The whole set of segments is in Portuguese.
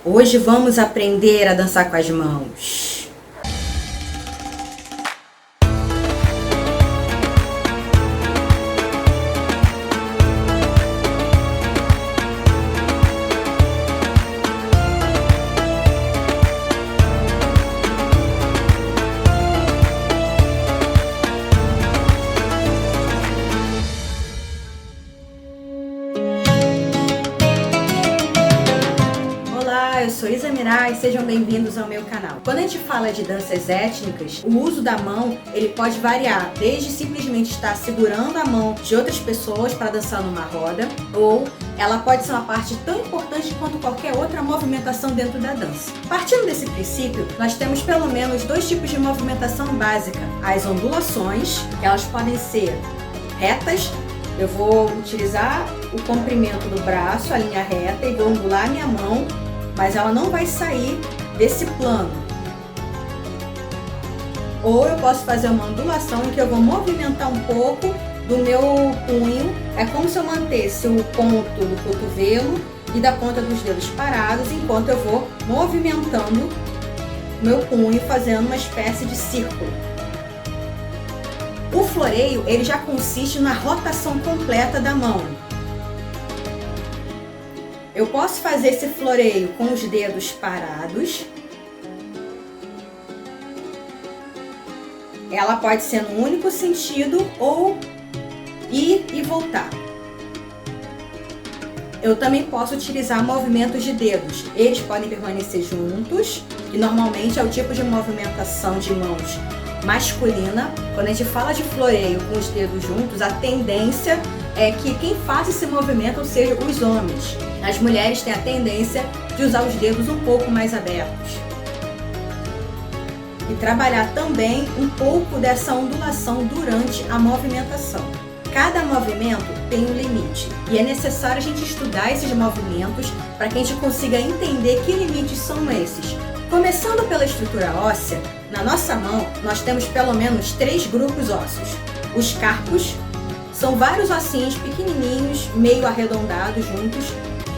Hoje vamos aprender a dançar com as mãos. Olá, eu sou Isa Mirai e sejam bem-vindos ao meu canal. Quando a gente fala de danças étnicas, o uso da mão ele pode variar, desde simplesmente estar segurando a mão de outras pessoas para dançar numa roda, ou ela pode ser uma parte tão importante quanto qualquer outra movimentação dentro da dança. Partindo desse princípio, nós temos pelo menos dois tipos de movimentação básica. As ondulações, que elas podem ser retas. Eu vou utilizar o comprimento do braço, a linha reta, e vou ondular a minha mão, mas ela não vai sair desse plano. Ou eu posso fazer uma ondulação em que eu vou movimentar um pouco do meu punho. É como se eu mantesse o ponto do cotovelo e da ponta dos dedos parados, enquanto eu vou movimentando o meu punho, fazendo uma espécie de círculo. O floreio ele já consiste na rotação completa da mão. Eu posso fazer esse floreio com os dedos parados. Ela pode ser no único sentido ou ir e voltar. Eu também posso utilizar movimentos de dedos. Eles podem permanecer juntos, que normalmente é o tipo de movimentação de mãos masculina. Quando a gente fala de floreio com os dedos juntos, a tendência é que quem faz esse movimento sejam os homens. As mulheres têm a tendência de usar os dedos um pouco mais abertos. E trabalhar também um pouco dessa ondulação durante a movimentação. Cada movimento tem um limite e é necessário a gente estudar esses movimentos para que a gente consiga entender que limites são esses. Começando pela estrutura óssea, na nossa mão nós temos pelo menos 3 grupos ósseos. Os carpos são vários ossinhos pequenininhos, meio arredondados juntos.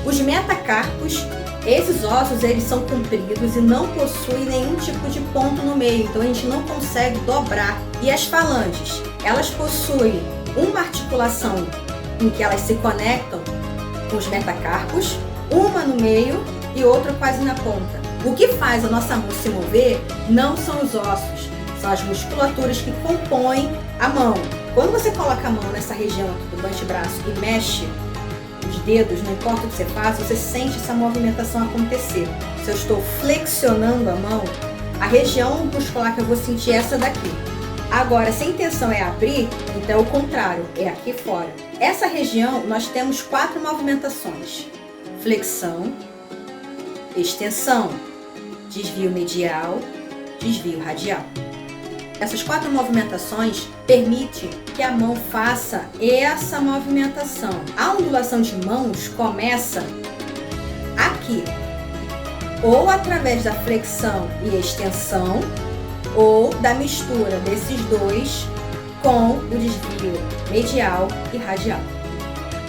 Os metacarpos, esses ossos eles são compridos e não possuem nenhum tipo de ponto no meio, então a gente não consegue dobrar. E as falanges, elas possuem uma articulação em que elas se conectam com os metacarpos, uma no meio e outra quase na ponta. O que faz a nossa mão se mover não são os ossos, são as musculaturas que compõem a mão. Quando você coloca a mão nessa região aqui do antebraço e mexe os dedos, não importa o que você faça, você sente essa movimentação acontecer. Se eu estou flexionando a mão, a região muscular que eu vou sentir é essa daqui. Agora, se a intenção é abrir, então é o contrário, é aqui fora. Essa região nós temos 4 movimentações: flexão, extensão, desvio medial, desvio radial. Essas 4 movimentações permitem que a mão faça essa movimentação. A ondulação de mãos começa aqui, ou através da flexão e extensão, ou da mistura desses dois com o desvio medial e radial.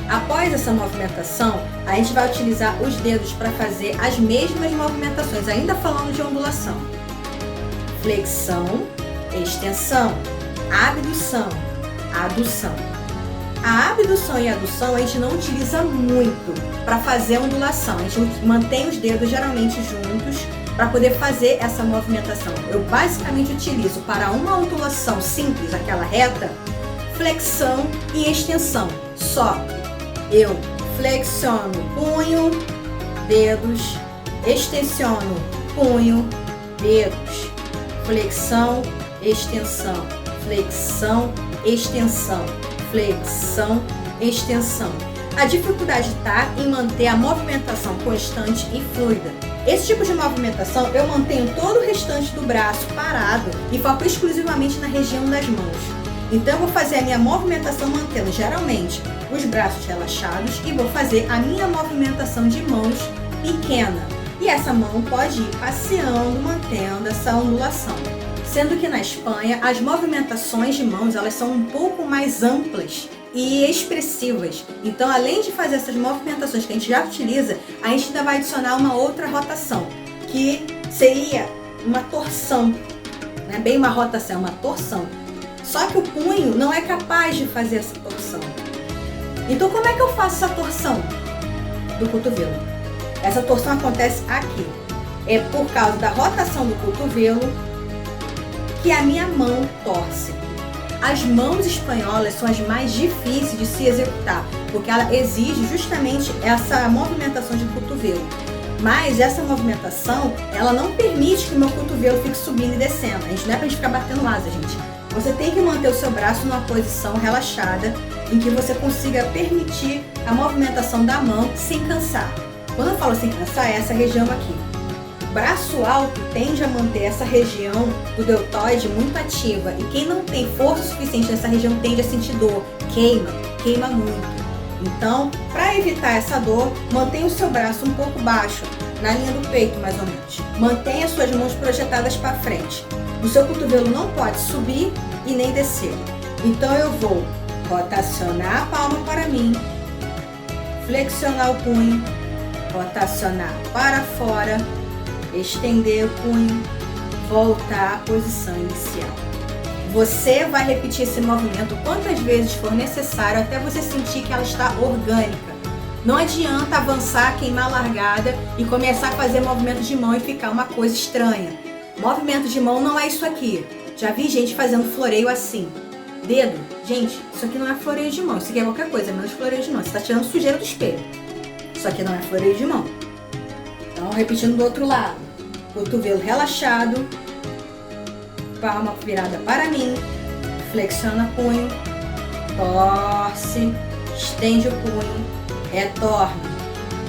Após essa movimentação, a gente vai utilizar os dedos para fazer as mesmas movimentações, ainda falando de ondulação. Flexão, extensão, abdução, adução. A abdução e a adução a gente não utiliza muito para fazer a ondulação. A gente mantém os dedos geralmente juntos para poder fazer essa movimentação. Eu basicamente utilizo para uma ondulação simples, aquela reta, flexão e extensão. Só eu flexiono punho, dedos, extensiono punho, dedos, flexão, extensão, flexão, extensão, flexão, extensão. A dificuldade está em manter a movimentação constante e fluida. Esse tipo de movimentação eu mantenho todo o restante do braço parado e foco exclusivamente na região das mãos. Então eu vou fazer a minha movimentação mantendo geralmente os braços relaxados e vou fazer a minha movimentação de mãos pequena. E essa mão pode ir passeando, mantendo essa ondulação. Sendo que na Espanha as movimentações de mãos elas são um pouco mais amplas e expressivas. Então, além de fazer essas movimentações que a gente já utiliza, a gente ainda vai adicionar uma outra rotação, que seria uma torção. Não é bem uma rotação, é uma torção. Só que o punho não é capaz de fazer essa torção. Então, como é que eu faço essa torção do cotovelo? Essa torção acontece aqui. É por causa da rotação do cotovelo que a minha mão torce. As mãos espanholas são as mais difíceis de se executar, porque ela exige justamente essa movimentação de cotovelo. Mas essa movimentação, ela não permite que o meu cotovelo fique subindo e descendo. A gente não é pra gente ficar batendo asa, gente. Você tem que manter o seu braço numa posição relaxada, em que você consiga permitir a movimentação da mão sem cansar. Quando eu falo sem cansar, é essa região aqui. Braço alto tende a manter essa região do deltoide muito ativa, e quem não tem força suficiente nessa região tende a sentir dor, queima muito. Então, para evitar essa dor, mantenha o seu braço um pouco baixo, na linha do peito mais ou menos. Mantenha suas mãos projetadas para frente. O seu cotovelo não pode subir e nem descer. Então eu vou rotacionar a palma para mim, flexionar o punho, rotacionar para fora, estender o punho, voltar à posição inicial. Você vai repetir esse movimento quantas vezes for necessário até você sentir que ela está orgânica. Não adianta avançar, queimar a largada e começar a fazer movimento de mão e ficar uma coisa estranha. Movimento de mão não é isso aqui. Já vi gente fazendo floreio assim. Dedo. Gente, isso aqui não é floreio de mão. Isso aqui é qualquer coisa, menos floreio de mão. Você está tirando sujeira do espelho. Isso aqui não é floreio de mão. Então, repetindo do outro lado. Cotovelo relaxado. Palma virada para mim. Flexiona punho. Torce. Estende o punho. Retorna.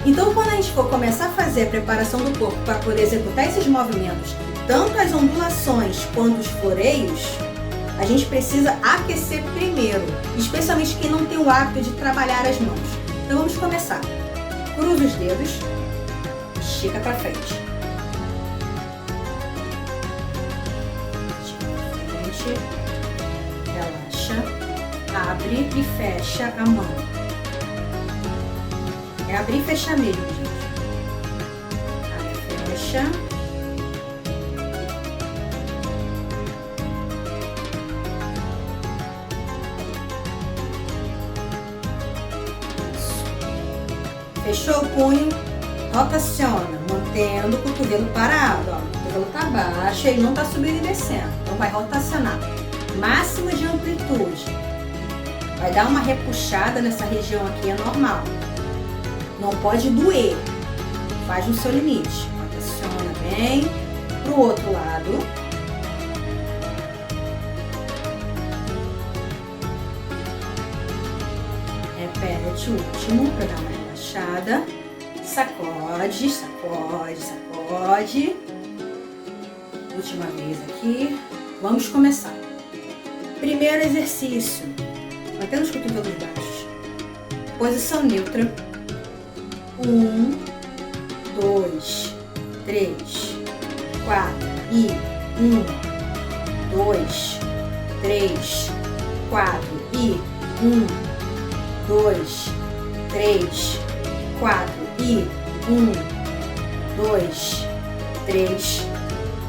Então, quando a gente for começar a fazer a preparação do corpo para poder executar esses movimentos, tanto as ondulações quanto os floreios, a gente precisa aquecer primeiro, especialmente quem não tem o hábito de trabalhar as mãos. Então vamos começar. Cruza os dedos, estica para frente. Estica para frente, relaxa, abre e fecha a mão. É abrir e fechar mesmo, gente. Abre e fecha. Fechou o punho, rotaciona, mantendo o cotovelo parado. Ó. O cotovelo está baixo, ele não está subindo e descendo. Então vai rotacionar. Máximo de amplitude. Vai dar uma repuxada nessa região aqui, é normal. Não pode doer. Faz no seu limite. Rotaciona bem. Pro outro lado. Repete o último para dar uma relaxada. Sacode, sacode, sacode. Última vez aqui. Vamos começar. Primeiro exercício. Mantendo os cotovelos baixos. Posição neutra. 1, 2, 3, 4 e 1, 2, 3, 4 e 1, 2, 3, 4 e 1, 2, 3,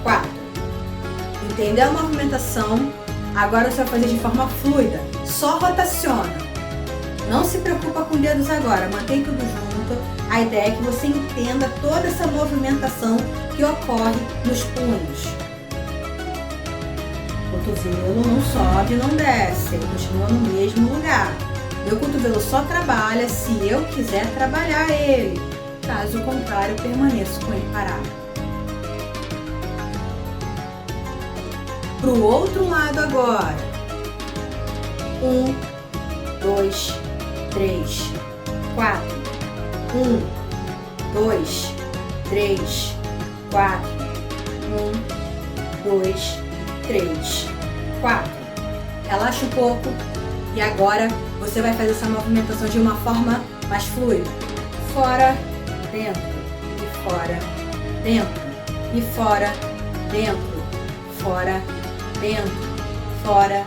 4. Entendeu a movimentação? Agora você vai fazer de forma fluida. Só rotaciona. Não se preocupa com dedos agora. Mantém tudo junto. A ideia é que você entenda toda essa movimentação que ocorre nos punhos. O cotovelo não sobe, não desce. Ele continua no mesmo lugar. Meu cotovelo só trabalha se eu quiser trabalhar ele. Caso contrário, eu permaneço com ele parado. Pro outro lado agora. 1, 2, 3, 4. 1, 2, 3, 4. 1, 2, 3, 4. Relaxa um pouco. E agora você vai fazer essa movimentação de uma forma mais fluida. Fora, dentro, e fora, dentro, e fora, dentro, fora, dentro, fora,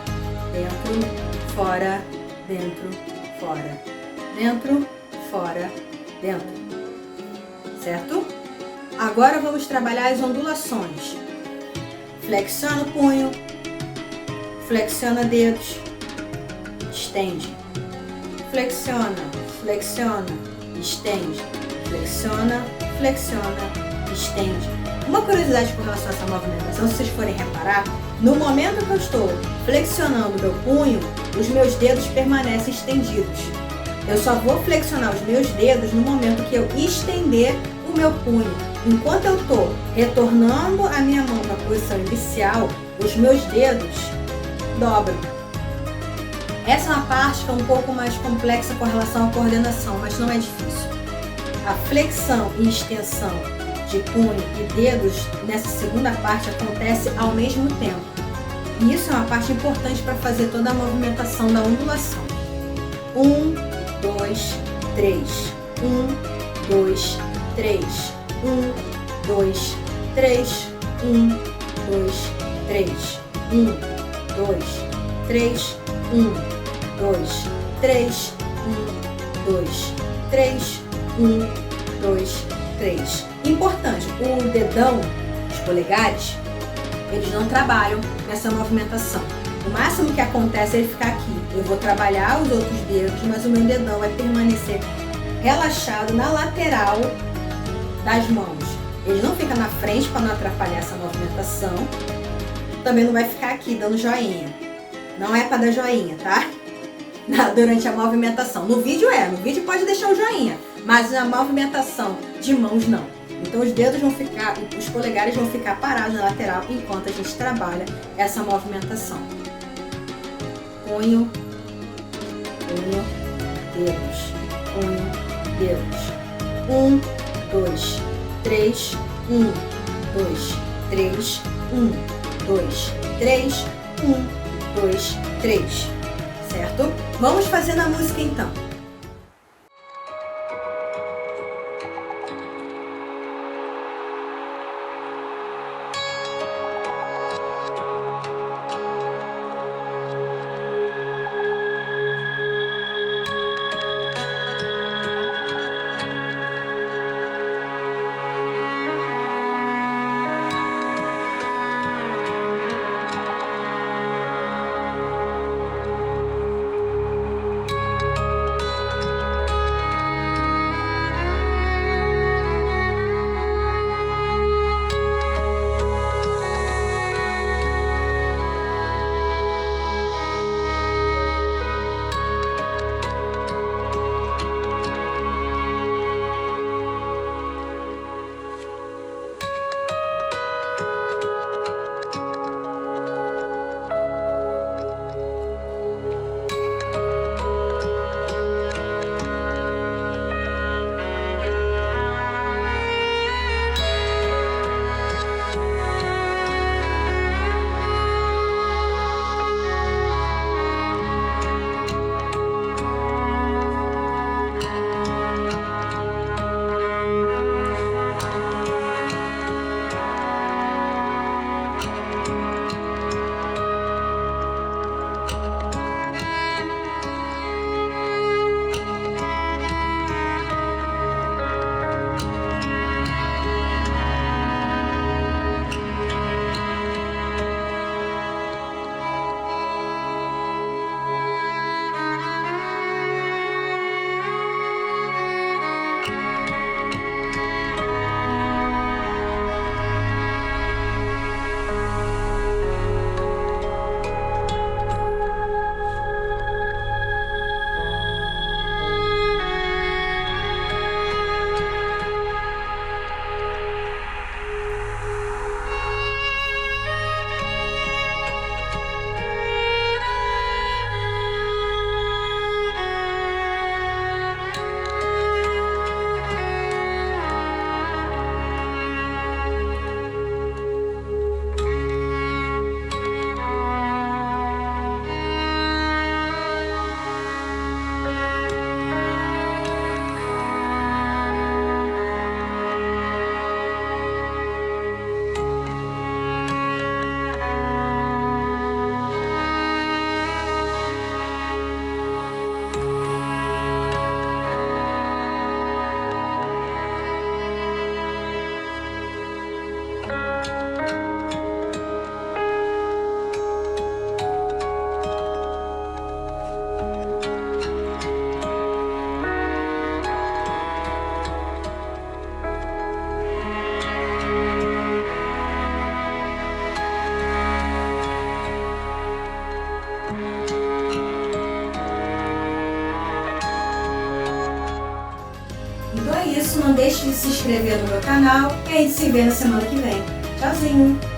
dentro, fora, dentro, fora, dentro, fora, dentro. Certo? Agora vamos trabalhar as ondulações. Flexiona o punho, flexiona dedos, estende. Flexiona, flexiona, estende. Flexiona, flexiona, estende. Uma curiosidade com relação a essa movimentação, se vocês forem reparar, no momento que eu estou flexionando meu punho, os meus dedos permanecem estendidos. Eu só vou flexionar os meus dedos no momento que eu estender o meu punho. Enquanto eu estou retornando a minha mão para a posição inicial, os meus dedos dobram. Essa é uma parte que é um pouco mais complexa com relação à coordenação, mas não é difícil. A flexão e extensão de punho e dedos nessa segunda parte acontece ao mesmo tempo. E isso é uma parte importante para fazer toda a movimentação da ondulação. 1, 2, 3. 1, 2, 3. 1, 2, 3. 1, 2, 3. 1, 2, 3. 1, 2, 3. 1, 2, 3. 1, 2, 3. Importante, o dedão, os polegares, eles não trabalham nessa movimentação. O máximo que acontece é ele ficar aqui. Eu vou trabalhar os outros dedos, mas o meu dedão vai permanecer relaxado na lateral das mãos. Ele não fica na frente para não atrapalhar essa movimentação. Também não vai ficar aqui dando joinha. Não é para dar joinha, tá? Durante a movimentação. No vídeo pode deixar o joinha, mas na movimentação de mãos não. Então os dedos vão ficar, os polegares vão ficar parados na lateral enquanto a gente trabalha essa movimentação. Punho, punho, dedos, punho, dedos. 1, 2, 3, 1, 2, 3, 1, 2, 3, 1, 2, 3. Certo? Vamos fazer na música então. Então é isso, não deixe de se inscrever no meu canal e a gente se vê na semana que vem. Tchauzinho!